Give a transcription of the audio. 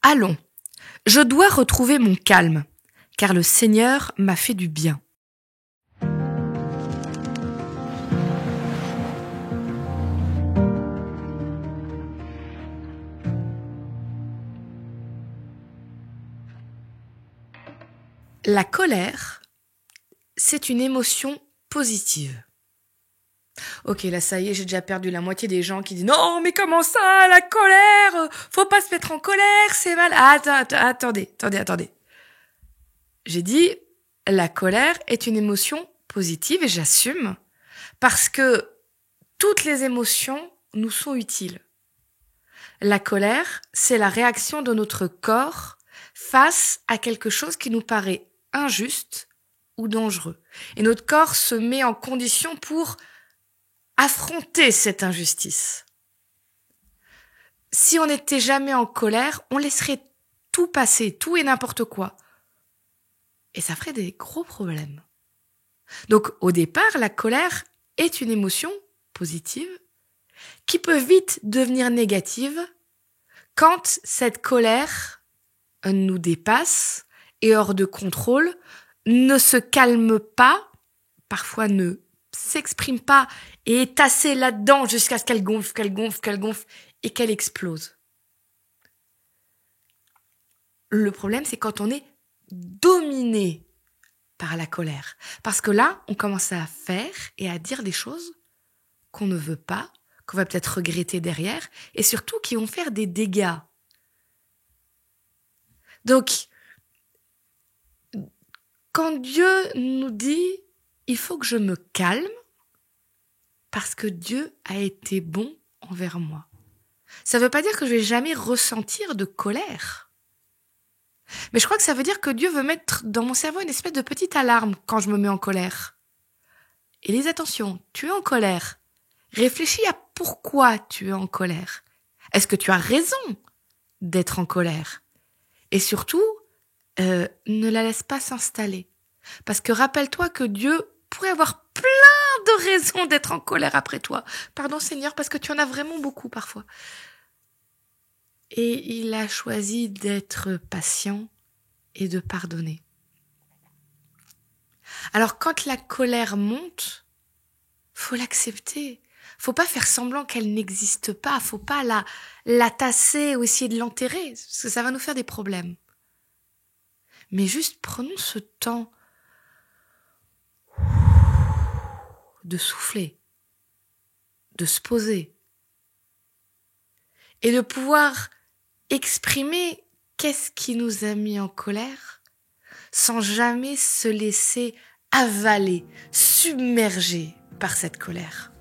Allons, je dois retrouver mon calme, car le Seigneur m'a fait du bien. La colère, c'est une émotion positive. Ok, là ça y est, j'ai déjà perdu la moitié des gens qui disent « Non, mais comment ça, la colère? Faut pas se mettre en colère, c'est mal. » Attendez. J'ai dit « La colère est une émotion positive et j'assume parce que toutes les émotions nous sont utiles. La colère, c'est la réaction de notre corps face à quelque chose qui nous paraît injuste ou dangereux. Et notre corps se met en condition pour affronter cette injustice. Si on n'était jamais en colère, on laisserait tout passer, tout et n'importe quoi. Et ça ferait des gros problèmes. Donc, au départ, la colère est une émotion positive qui peut vite devenir négative quand cette colère nous dépasse et hors de contrôle, ne se calme pas, parfois ne s'exprime pas et est tassée là-dedans jusqu'à ce qu'elle gonfle et qu'elle explose. Le problème, c'est quand on est dominé par la colère. Parce que là, on commence à faire et à dire des choses qu'on ne veut pas, qu'on va peut-être regretter derrière, et surtout qui vont faire des dégâts. Donc, quand Dieu nous dit « il faut que je me calme », parce que Dieu a été bon envers moi. Ça ne veut pas dire que je vais jamais ressentir de colère. Mais je crois que ça veut dire que Dieu veut mettre dans mon cerveau une espèce de petite alarme quand je me mets en colère. Et les attention, tu es en colère. Réfléchis à pourquoi tu es en colère. Est-ce que tu as raison d'être en colère? Et surtout, ne la laisse pas s'installer. Parce que rappelle-toi que Dieu pourrait avoir plein de raisons d'être en colère après toi. Pardon Seigneur, parce que tu en as vraiment beaucoup parfois. Et il a choisi d'être patient et de pardonner. Alors quand la colère monte, faut l'accepter. Faut pas faire semblant qu'elle n'existe pas. Faut pas la tasser ou essayer de l'enterrer, parce que ça va nous faire des problèmes. Mais juste prenons ce temps de souffler, de se poser et de pouvoir exprimer qu'est-ce qui nous a mis en colère sans jamais se laisser avaler, submerger par cette colère.